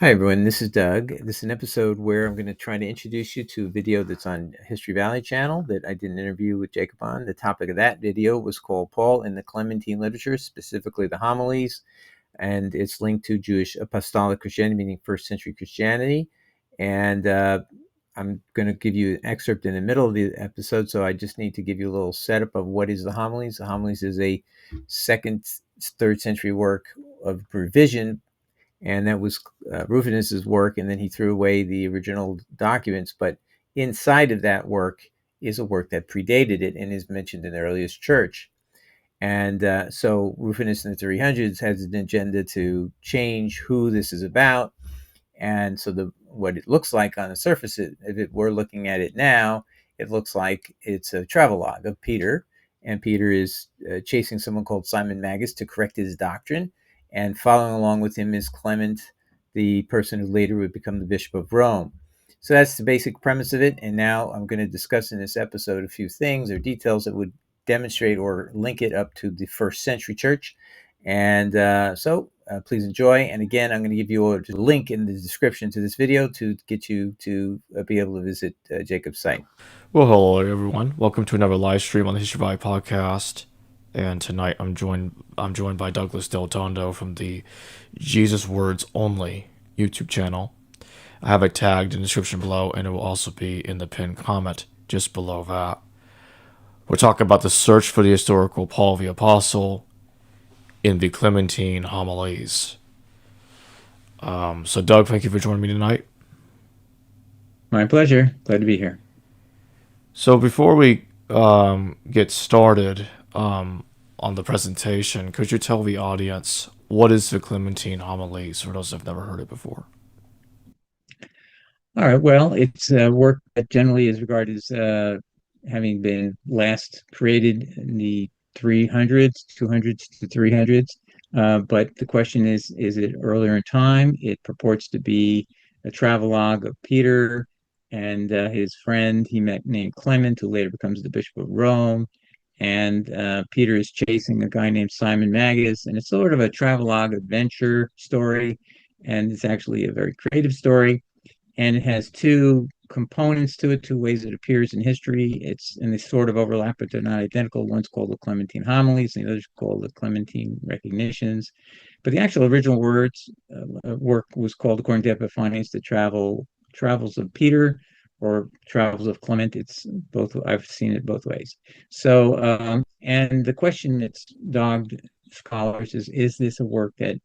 Hi everyone, this is Doug. This is an episode where I'm going to try to introduce you to a video that's on History Valley channel that I did an interview with Jacob on. The topic of that video was called Paul in the Clementine Literature, specifically the homilies, and it's linked to Jewish Apostolic Christianity, meaning first century Christianity. And I'm going to give you an excerpt in the middle of the episode, so I just need to give you a little setup of what is the homilies. The homilies is a second, third century work of revision, and that was Rufinus's work, and then he threw away the original documents. But inside of that work is a work that predated it and is mentioned in the earliest church. And so Rufinus in the 300s has an agenda to change who this is about. And so what it looks like on the surface, if we're looking at it now, it looks like it's a travelogue of Peter, and Peter is chasing someone called Simon Magus to correct his doctrine, and following along with him is Clement, the person who later would become the Bishop of Rome. So that's the basic premise of it, and now I'm going to discuss in this episode a few things or details that would demonstrate or link it up to the first century church. And please enjoy. And again, I'm going to give you a link in the description to this video to get you to be able to visit Jacob's site. Well, hello everyone. Welcome to another live stream on the History Valley podcast. And tonight I'm joined by Douglas Del Tondo from the Jesus Words Only YouTube channel. I have it tagged in the description below, and it will also be in the pinned comment just below that. We're talking about the search for the historical Paul the Apostle in the Clementine Homilies. So Doug, thank you for joining me tonight. My pleasure. Glad to be here. So before we get started on the presentation, could you tell the audience what is the Clementine Homilies for those who've never heard it before? All right. Well, it's a work that generally is regarded as having been last created in the 300s, 200s to 300s. But the question is it earlier in time? It purports to be a travelogue of Peter and his friend he met named Clement, who later becomes the Bishop of Rome. And Peter is chasing a guy named Simon Magus, and it's sort of a travelogue adventure story. And it's actually a very creative story, and it has two components to it, two ways it appears in history. And they sort of overlap, but they're not identical. One's called the Clementine Homilies, and the other's called the Clementine Recognitions. But the actual original work was called, according to Epiphanes, the Travels of Peter or Travels of Clement. It's both. I've seen it both ways. So, and the question that's dogged scholars is this a work that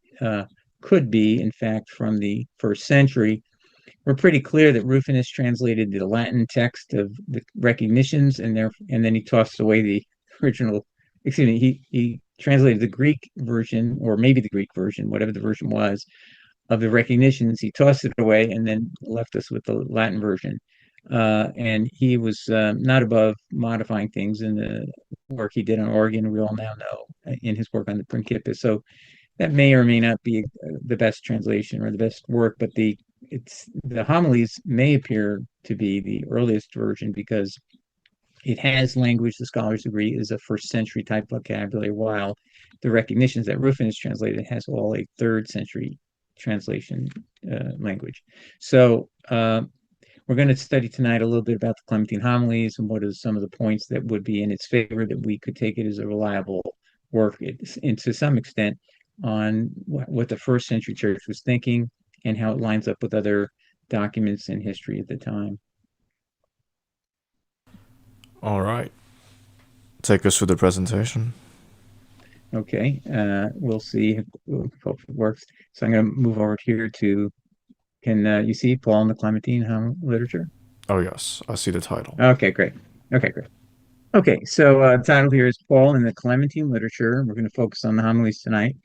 could be, in fact, from the first century? We're pretty clear that Rufinus translated the Latin text of the recognitions, and then he tossed away the original. Excuse me, he translated the Greek version, or maybe the Greek version, whatever the version was, of the recognitions. He tossed it away and then left us with the Latin version. And he was not above modifying things in the work he did on organ. We all now know in his work on the Principia. So that may or may not be the best translation or the best work, but the homilies may appear to be the earliest version because it has language the scholars agree is a first century type vocabulary, while the recognitions that Rufinus translated has all a third century translation language. So we're going to study tonight a little bit about the Clementine Homilies and what are some of the points that would be in its favor that we could take it as a reliable work, and to some extent on what the first century church was thinking and how it lines up with other documents in history at the time. All right. Take us through the presentation. Okay, we'll see if it works. So I'm going to move over here to, can you see Paul in the Clementine literature? Oh, yes. I see the title. Okay, great. Okay, so the title here is Paul in the Clementine literature. We're going to focus on the homilies tonight.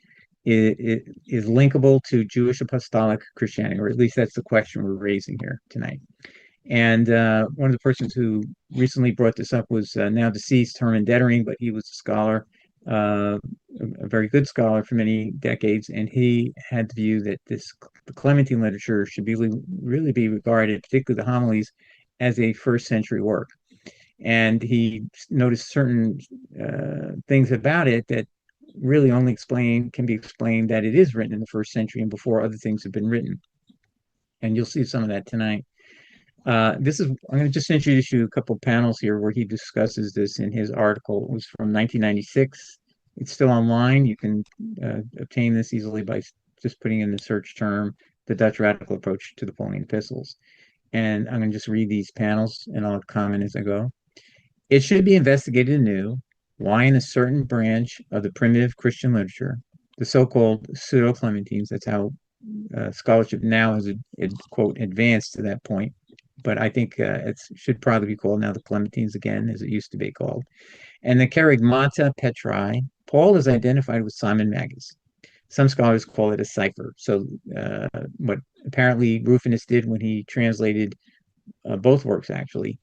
It is linkable to Jewish apostolic Christianity, or at least that's the question we're raising here tonight. And one of the persons who recently brought this up was now deceased Herman Detering, but he was a scholar, a very good scholar for many decades, and he had the view that the Clementine literature should really be regarded, particularly the homilies, as a first century work. And he noticed certain things about it that really only can be explained that it is written in the first century and before other things have been written. and you'll see some of that tonight. I'm going to just introduce you a couple panels here where he discusses this in his article. It was from 1996. It's still online. You can obtain this easily by just putting in the search term, the Dutch Radical Approach to the Pauline Epistles. And I'm going to just read these panels and I'll comment as I go. It should be investigated anew why in a certain branch of the primitive Christian literature, the so-called pseudo-Clementines, that's how scholarship now has, quote, advanced to that point, but I think it should probably be called now the Clementines again, as it used to be called. And the Kerygmata Petri, Paul is identified with Simon Magus. Some scholars call it a cipher. So what apparently Rufinus did when he translated both works, actually,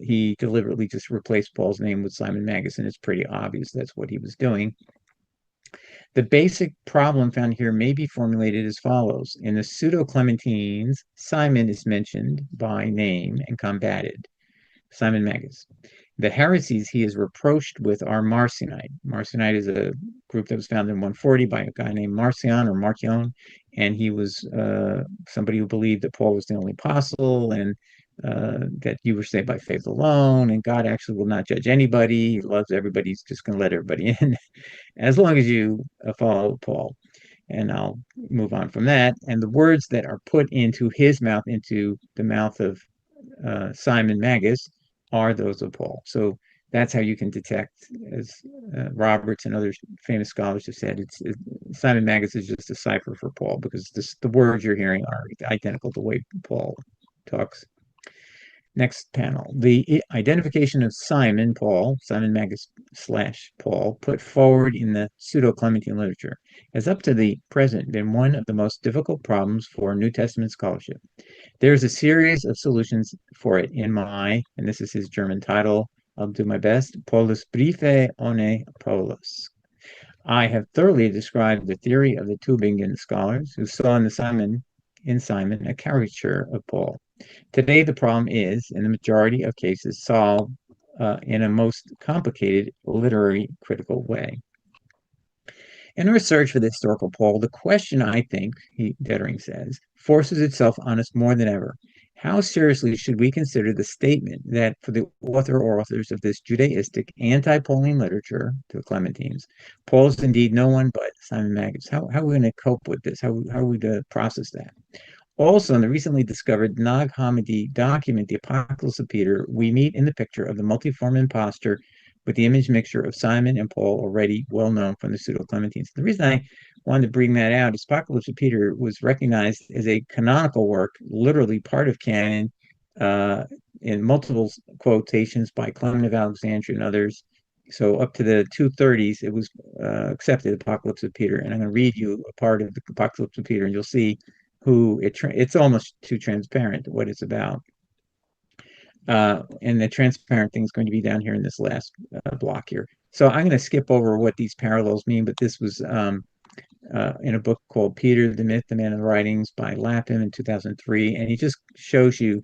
he deliberately just replaced Paul's name with Simon Magus, and it's pretty obvious that's what he was doing. The basic problem found here may be formulated as follows. In the pseudo-Clementines, Simon is mentioned by name and combated, Simon Magus. The heresies he is reproached with are Marcionite. Marcionite is a group that was founded in 140 by a guy named Marcion or Marcion, and he was somebody who believed that Paul was the only apostle and that you were saved by faith alone, and God actually will not judge anybody. He loves everybody. He's just going to let everybody in as long as you follow Paul. And I'll move on from that. And the words that are put into his mouth, into the mouth of Simon Magus, are those of Paul. So that's how you can detect, as Roberts and other famous scholars have said, Simon Magus is just a cipher for Paul, because the words you're hearing are identical to the way Paul talks. Next panel, the identification of Simon Magus / Paul, put forward in the pseudo-Clementine literature, has up to the present been one of the most difficult problems for New Testament scholarship. There's a series of solutions for it in my, and this is his German title, I'll do my best, Paulus Briefe ohne Paulus. I have thoroughly described the theory of the Tübingen scholars who saw in Simon a caricature of Paul. Today, the problem is, in the majority of cases, solved in a most complicated literary critical way. In our search for the historical Paul, the question, I think, Detering says, forces itself on us more than ever. How seriously should we consider the statement that for the author or authors of this Judaistic anti-Pauline literature, to the Clementines, Paul is indeed no one but Simon Magus? How are we going to cope with this? How are we to process that? Also, in the recently discovered Nag Hammadi document, The Apocalypse of Peter, we meet in the picture of the multiform impostor with the image mixture of Simon and Paul, already well known from the pseudo-Clementines. The reason I wanted to bring that out is Apocalypse of Peter was recognized as a canonical work, literally part of canon, in multiple quotations by Clement of Alexandria and others. So up to the 230s, it was accepted, Apocalypse of Peter. And I'm going to read you a part of the Apocalypse of Peter, and you'll see it's almost too transparent what it's about. And the transparent thing is going to be down here in this last block here. So I'm going to skip over what these parallels mean, but this was in a book called Peter, the Myth, the Man of the Writings by Lapham in 2003. And he just shows you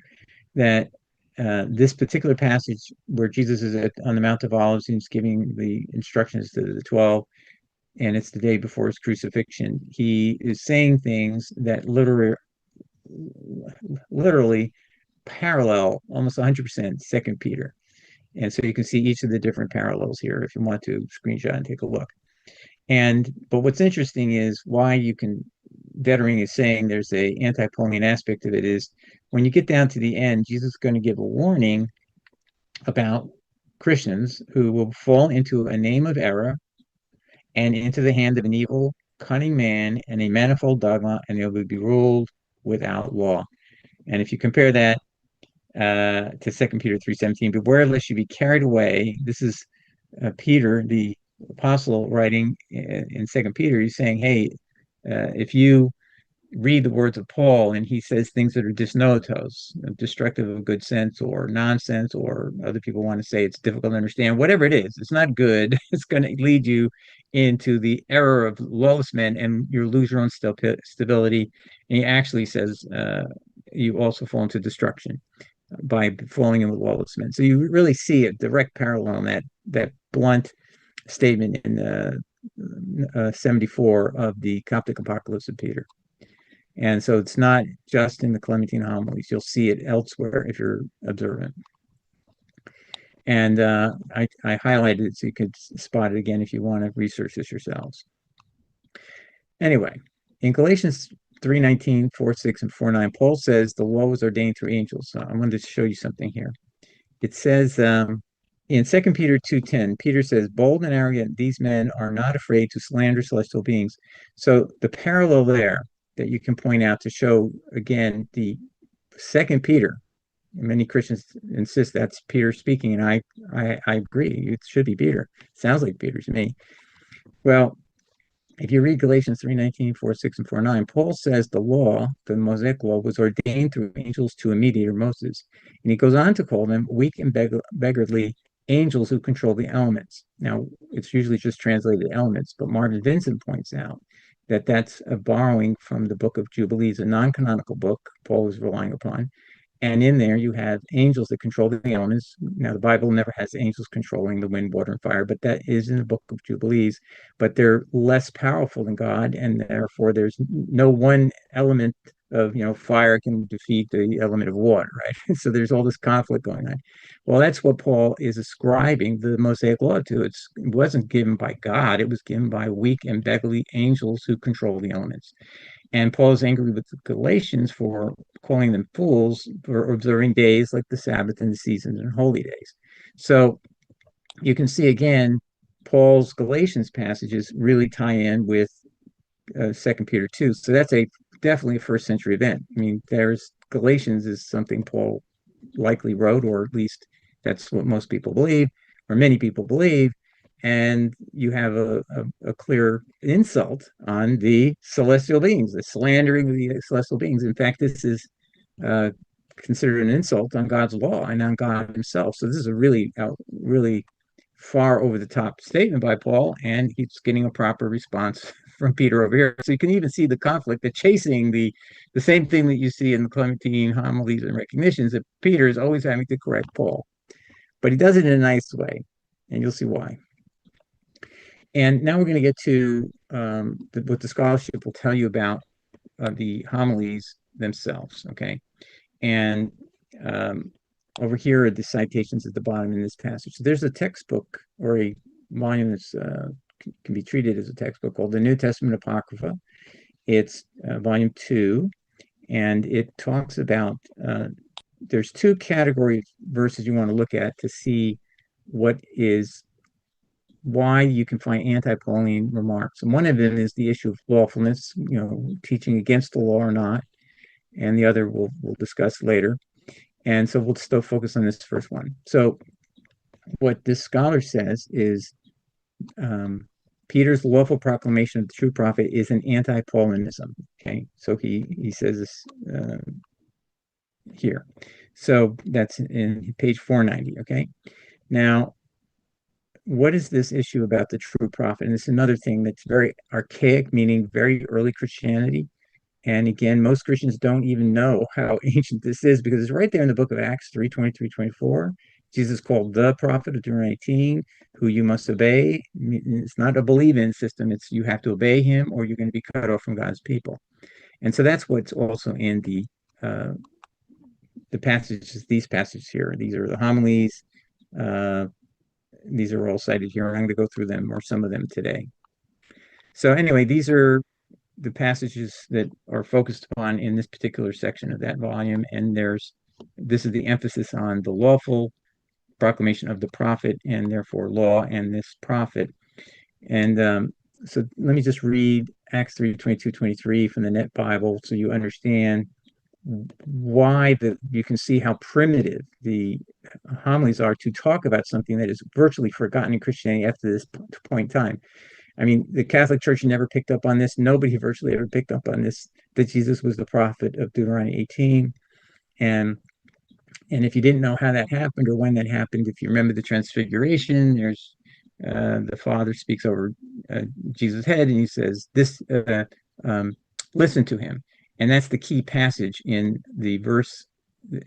that this particular passage where Jesus is on the Mount of Olives and he's giving the instructions to the 12, and it's the day before his crucifixion, he is saying things that literally parallel almost 100% Second Peter. And so you can see each of the different parallels here if you want to screenshot and take a look. But what's interesting is why Detering is saying there's a anti-Pauline aspect of it is when you get down to the end, Jesus is going to give a warning about Christians who will fall into a name of error and into the hand of an evil, cunning man and a manifold dogma, and they will be ruled without law. And if you compare that to 2 Peter 3:17, beware lest you be carried away. This is Peter, the apostle, writing in 2 Peter. He's saying, hey, if you read the words of Paul and he says things that are disnotos, destructive of good sense or nonsense, or other people want to say it's difficult to understand, whatever it is, it's not good. It's going to lead you into the error of lawless men and you lose your own stability. And he actually says you also fall into destruction by falling in with lawless men. So you really see a direct parallel in that blunt statement in 74 of the Coptic Apocalypse of Peter. And so it's not just in the Clementine Homilies. You'll see it elsewhere if you're observant. And I highlighted it so you could spot it again if you want to research this yourselves. Anyway, in Galatians 3:19, 4:6, and 4:9, Paul says the law was ordained through angels. So I wanted to show you something here. It says in 2 Peter 2:10, Peter says, bold and arrogant, these men are not afraid to slander celestial beings. So the parallel there that you can point out to show, again, the 2 Peter, many Christians insist that's Peter speaking, and I agree. It should be Peter. Sounds like Peter to me. Well, if you read Galatians 3:19, 4:6, and 4:9, Paul says the law, the Mosaic law, was ordained through angels to a mediator, Moses. And he goes on to call them weak and beggarly angels who control the elements. Now, it's usually just translated elements, but Martin Vincent points out that that's a borrowing from the book of Jubilees, a non-canonical book Paul was relying upon. And in there, you have angels that control the elements. Now, the Bible never has angels controlling the wind, water, and fire, but that is in the book of Jubilees. But they're less powerful than God, and therefore there's no one element of, fire can defeat the element of water, right? So there's all this conflict going on. Well, that's what Paul is ascribing the Mosaic law to. It wasn't given by God. It was given by weak and beggarly angels who control the elements. And Paul is angry with the Galatians for calling them fools for observing days like the Sabbath and the seasons and holy days. So you can see again, Paul's Galatians passages really tie in with 2 Peter 2. So that's definitely a first century event. I mean, Galatians is something Paul likely wrote, or at least that's what most people believe, or many people believe. And you have a clear insult on the celestial beings, the slandering of the celestial beings. In fact, this is considered an insult on God's law and on God himself. So this is a really far over the top statement by Paul, and he's getting a proper response from Peter over here. So you can even see the conflict, the chasing, the same thing that you see in the Clementine Homilies and Recognitions, that Peter is always having to correct Paul. But he does it in a nice way, and you'll see why. And now we're going to get to what the scholarship will tell you about the homilies themselves, okay? And over here are the citations at the bottom in this passage. So there's a textbook, or a volume that can be treated as a textbook, called the New Testament Apocrypha. It's volume 2, and it talks about, there's 2 category verses you want to look at to see why you can find anti-Pauline remarks. And one of them is the issue of lawfulness, teaching against the law or not. And the other we'll discuss later. And so we'll still focus on this first one. So what this scholar says is Peter's lawful proclamation of the true prophet is an anti-Paulinism. Okay, so he says this here. So that's in page 490. Okay, now what is this issue about the true prophet? And it's another thing that's very archaic, meaning very early Christianity. And again, most Christians don't even know how ancient this is, because it's right there in the book of Acts 3:23, 24. Jesus called the prophet of Deuteronomy 18, who you must obey. It's not a believe-in system. It's you have to obey him or you're going to be cut off from God's people. And so that's what's also in the passages, these passages here. These are the homilies. These are all cited here. I'm going to go through them, or some of them, today. So anyway, these are the passages that are focused upon in this particular section of that volume. And this is the emphasis on the lawful proclamation of the prophet, and therefore law and this prophet. And so let me just read Acts 3:22, 23 from the Net Bible, so you understand why you can see how primitive the homilies are to talk about something that is virtually forgotten in Christianity after this point in time. I mean, the Catholic Church never picked up on this. Nobody virtually ever picked up on this, that Jesus was the prophet of Deuteronomy 18. And if you didn't know how that happened or when that happened, if you remember the Transfiguration, there's the Father speaks over Jesus' head, and he says, listen to him. And that's the key passage in the verse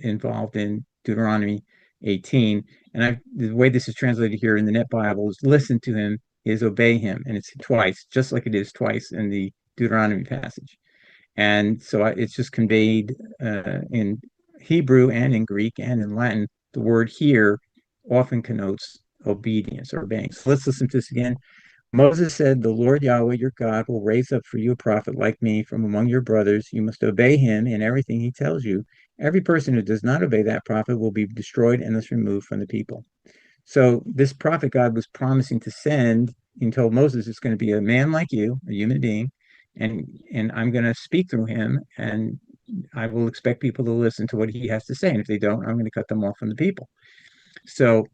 involved in Deuteronomy 18. And the way this is translated here in the Net Bible is listen to him, is obey him. And it's twice, just like it is twice in the Deuteronomy passage. And so it's just conveyed in Hebrew and in Greek and in Latin. The word here often connotes obedience or obeying. So let's listen to this again. Moses said, "The Lord Yahweh your God will raise up for you a prophet like me from among your brothers. You must obey him in everything he tells you. Every person who does not obey that prophet will be destroyed and thus removed from the people." So this prophet God was promising to send, he told Moses, it's going to be a man like you, a human being, and I'm going to speak through him, and I will expect people to listen to what he has to say. And if they don't, I'm going to cut them off from the people. So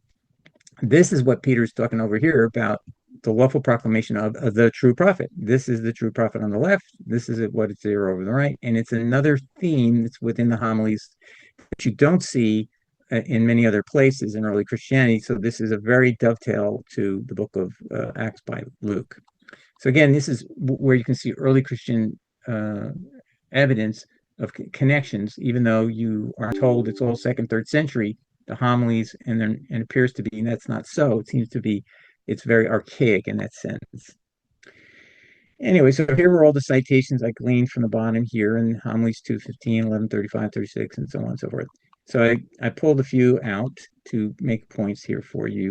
this is what Peter's talking over here about the lawful proclamation of the true prophet. This is the true prophet on the left. This is what it's there over the right. And it's another theme that's within the homilies that you don't see in many other places in early Christianity. So this is a very dovetail to the book of Acts by Luke. So again, this is where you can see early Christian evidence of connections, even though you are told it's all second, third century, the homilies, and then it appears to be, and that's not so. It seems to be, it's very archaic in that sense. Anyway, so here are all the citations I gleaned from the bottom here in homilies 2:15, 11:35, 36, and so on and so forth. So I pulled a few out to make points here for you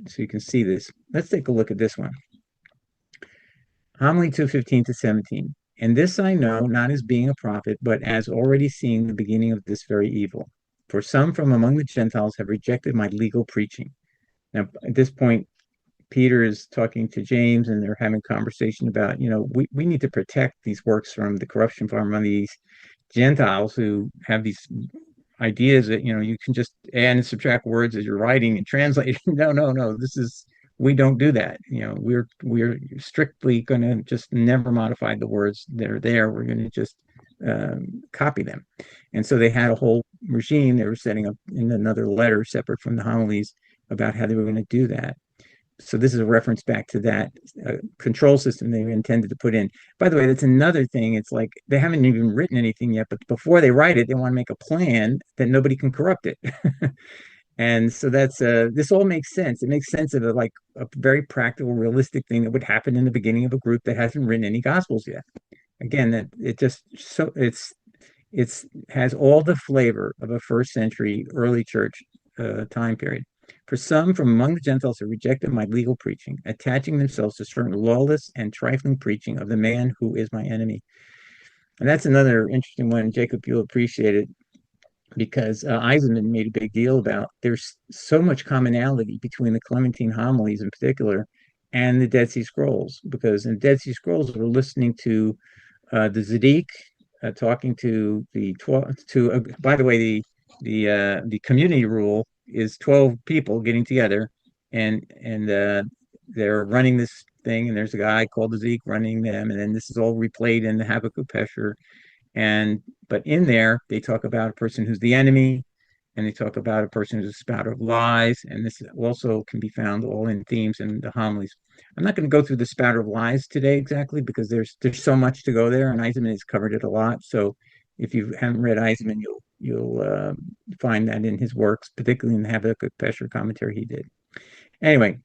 so you can see this. Let's take a look at this one. Homily 2:15 to 17. And this I know, not as being a prophet, but as already seeing the beginning of this very evil. For some from among the Gentiles have rejected my legal preaching. Now, at this point, Peter is talking to James, and they're having a conversation about, we need to protect these works from the corruption from these Gentiles who have these ideas that, you can just add and subtract words as you're writing and translating. No. We don't do that. We're strictly going to just never modify the words that are there. We're going to just copy them. And so they had a whole regime they were setting up in another letter separate from the homilies about how they were going to do that. So this is a reference back to that control system they intended to put in. By the way, that's another thing. It's like they haven't even written anything yet, but before they write it, they want to make a plan that nobody can corrupt it. And so that's this all makes sense. It makes sense of like a very practical, realistic thing that would happen in the beginning of a group that hasn't written any gospels yet. Again, that it just so it's has all the flavor of a first century early church time period. For some from among the Gentiles who rejected my legal preaching, attaching themselves to certain lawless and trifling preaching of the man who is my enemy. And that's another interesting one. Jacob, you'll appreciate it because Eisenman made a big deal about there's so much commonality between the Clementine Homilies in particular and the Dead Sea Scrolls, because in Dead Sea Scrolls we're listening to the Zadik talking to the 12 to by the way the community rule is 12 people getting together and they're running this thing, and there's a guy called the Zeke running them, and then this is all replayed in the Habakkuk Pesher. But in there they talk about a person who's the enemy, and they talk about a person who's a spouter of lies, and this also can be found all in themes in the homilies. I'm not going to go through the spouter of lies today exactly because there's so much to go there, and Eisenman has covered it a lot. So if you haven't read Eisenman, you'll find that in his works, particularly in the Habakkuk Pesher commentary he did. Anyway,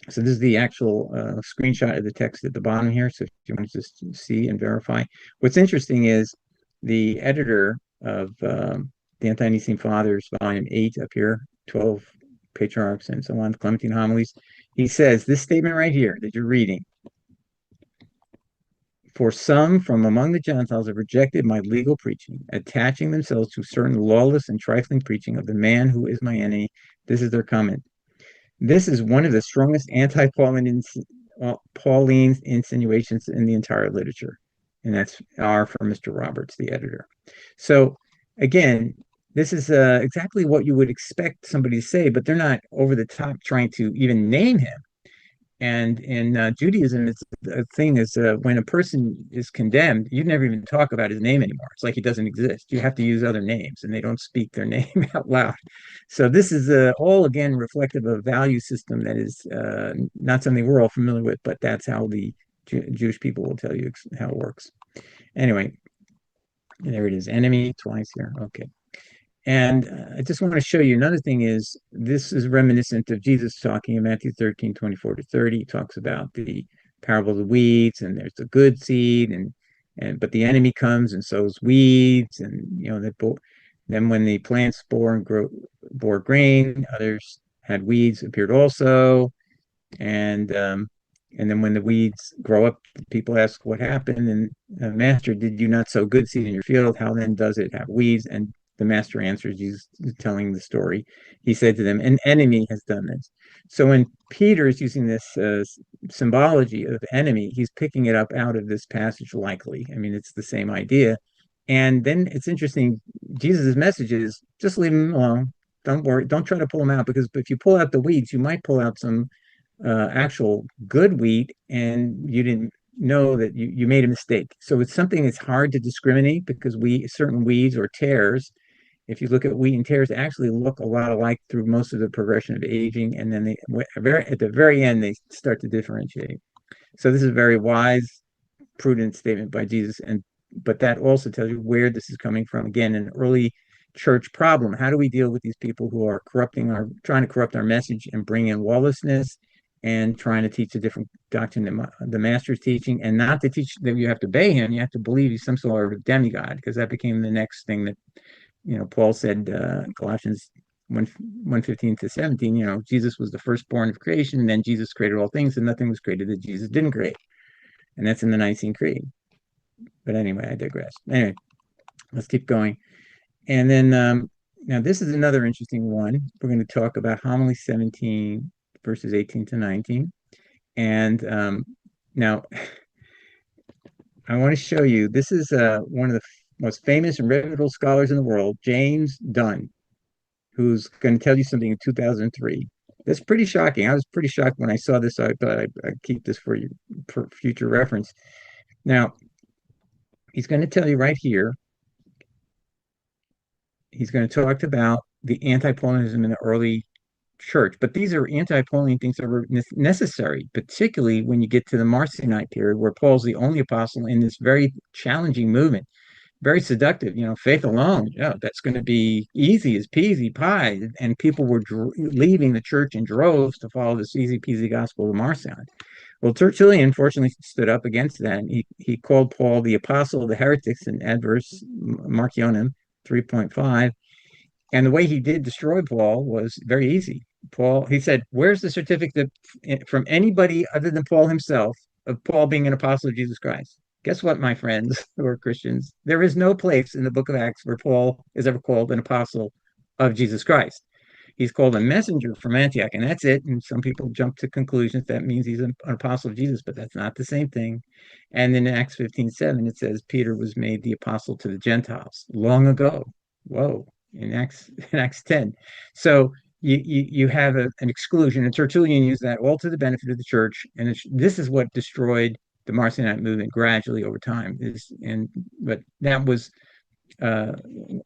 so this is the actual screenshot of the text at the bottom here. So if you want to just see and verify. What's interesting is the editor of the Ante-Nicene Fathers, volume 8 up here, 12 patriarchs and so on, Clementine Homilies. He says this statement right here that you're reading. For some from among the Gentiles have rejected my legal preaching, attaching themselves to certain lawless and trifling preaching of the man who is my enemy. This is their comment. This is one of the strongest anti-Pauline insinuations in the entire literature. And that's R from Mr. Roberts, the editor. So again, this is exactly what you would expect somebody to say, but they're not over the top trying to even name him. And in Judaism, it's a thing is when a person is condemned, you never even talk about his name anymore. It's like he doesn't exist. You have to use other names, and they don't speak their name out loud. So this is all again reflective of a value system that is not something we're all familiar with, but that's how the Jewish people will tell you how it works. Anyway, there it is, enemy twice here. Okay. And I just want to show you another thing is this is reminiscent of Jesus talking in Matthew 13:24 to 30. He talks about the parable of the weeds, and there's the good seed, and but the enemy comes and sows weeds, and then when the plants bore grain, others had weeds appeared also, and then when the weeds grow up, people ask what happened, and Master, did you not sow good seed in your field? How then does it have weeds? And the Master answers, he's telling the story. He said to them, an enemy has done this. So when Peter is using this symbology of enemy, he's picking it up out of this passage likely. I mean, it's the same idea. And then it's interesting, Jesus' message is just leave him alone. Don't worry. Don't try to pull him out, because if you pull out the weeds, you might pull out some actual good wheat, and you didn't know that you made a mistake. So it's something that's hard to discriminate, because certain weeds or tares, if you look at wheat and tares, they actually look a lot alike through most of the progression of aging, and then at the very end they start to differentiate. So this is a very wise, prudent statement by Jesus, but that also tells you where this is coming from. Again, an early church problem. How do we deal with these people who are trying to corrupt our message and bring in lawlessness, and trying to teach a different doctrine than the Master's teaching, and not to teach that you have to obey him, you have to believe he's some sort of demigod, because that became the next thing that Paul said, Galatians 1:15 to 17, Jesus was the firstborn of creation, and then Jesus created all things, and nothing was created that Jesus didn't create. And that's in the Nicene Creed. But anyway, I digress. Anyway, let's keep going. And then now this is another interesting one. We're going to talk about Homily 17, verses 18 to 19. And now I want to show you, this is one of the most famous and reputable scholars in the world, James Dunn, who's going to tell you something in 2003. That's pretty shocking. I was pretty shocked when I saw this. I thought I'd keep this for you for future reference. Now, he's going to tell you right here, he's going to talk about the anti-Paulinism in the early church, but these are anti-Pauline things that were necessary, particularly when you get to the Marcionite period, where Paul's the only apostle in this very challenging movement, very seductive. Faith alone, that's going to be easy as peasy pie, and people were leaving the church in droves to follow this easy peasy gospel of Marcion. Well, Tertullian fortunately stood up against that, and he called Paul the apostle of the heretics in Adverse Marcionum 3.5. And the way he did destroy Paul was very easy. He said, where's the certificate from anybody other than Paul himself of Paul being an apostle of Jesus Christ? Guess what, my friends who are Christians? There is no place in the book of Acts where Paul is ever called an apostle of Jesus Christ. He's called a messenger from Antioch, and that's it. And some people jump to conclusions that means he's an apostle of Jesus, but that's not the same thing. And then in Acts 15:7, it says Peter was made the apostle to the Gentiles long ago. Whoa. In Acts 10. So you have an exclusion, and Tertullian used that all to the benefit of the church, and this is what destroyed the Marcionite movement gradually over time. But that was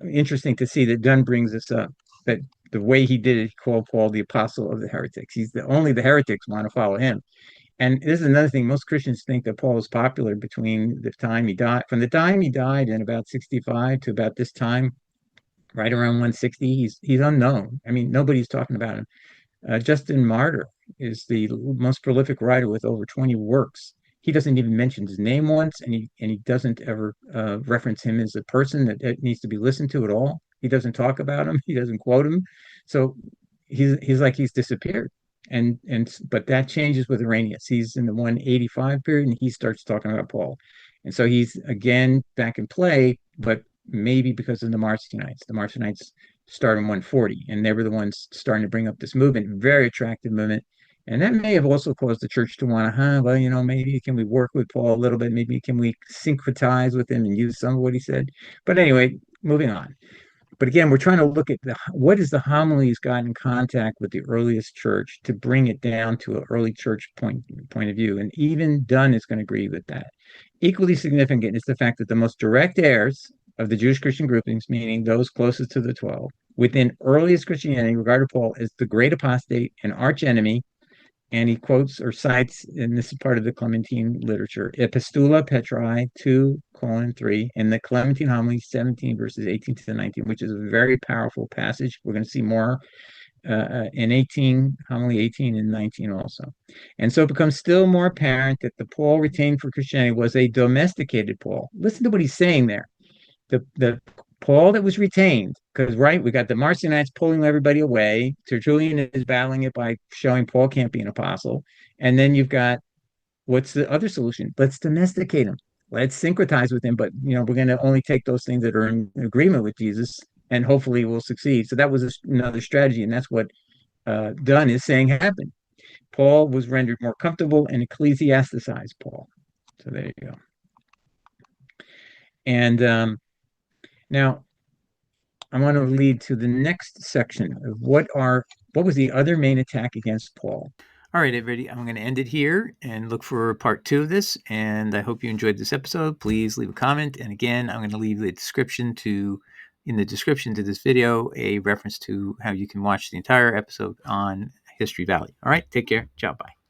interesting to see that Dunn brings this up, that the way he did it, he called Paul the apostle of the heretics. Only the heretics want to follow him. And this is another thing. Most Christians think that Paul was popular between the time he died, from the time he died in about 65 to about this time, right around 160. He's unknown. I mean, nobody's talking about him. Justin Martyr is the most prolific writer with over 20 works. He doesn't even mention his name once, and he doesn't ever reference him as a person that needs to be listened to at all. He doesn't talk about him. He doesn't quote him. So he's like he's disappeared. But that changes with Irenaeus. He's in the 185 period, and he starts talking about Paul. And so he's again back in play, but maybe because of the Marcionites. The Marcionites start in 140, and they were the ones starting to bring up this movement, very attractive movement. And that may have also caused the church to want to, maybe can we work with Paul a little bit? Maybe can we syncretize with him and use some of what he said? But anyway, moving on. But again, we're trying to look at what is the homilies got in contact with the earliest church to bring it down to an early church point of view. And even Dunn is going to agree with that. Equally significant is the fact that the most direct heirs of the Jewish Christian groupings, meaning those closest to the 12, within earliest Christianity, regarded Paul as the great apostate and arch enemy. And he quotes or cites, and this is part of the Clementine literature, Epistula Petri 2:3, and the Clementine Homilies 17, verses 18 to 19, which is a very powerful passage. We're going to see more in 18, homily 18 and 19 also. And so it becomes still more apparent that the Paul retained for Christianity was a domesticated Paul. Listen to what he's saying there. The Paul that was retained, because right, we got the Marcionites pulling everybody away. Tertullian is battling it by showing Paul can't be an apostle. And then you've got, what's the other solution? Let's domesticate him. Let's syncretize with him, but we're going to only take those things that are in agreement with Jesus, and hopefully we'll succeed. So that was another strategy, and that's what Dunn is saying happened. Paul was rendered more comfortable and ecclesiasticized Paul. So there you go. And now I want to lead to the next section of what was the other main attack against Paul. All right, everybody, I'm going to end it here and look for part 2 of this. And I hope you enjoyed this episode. Please leave a comment. And again, I'm going to leave in the description to this video a reference to how you can watch the entire episode on History Valley. All right, take care. Ciao, bye.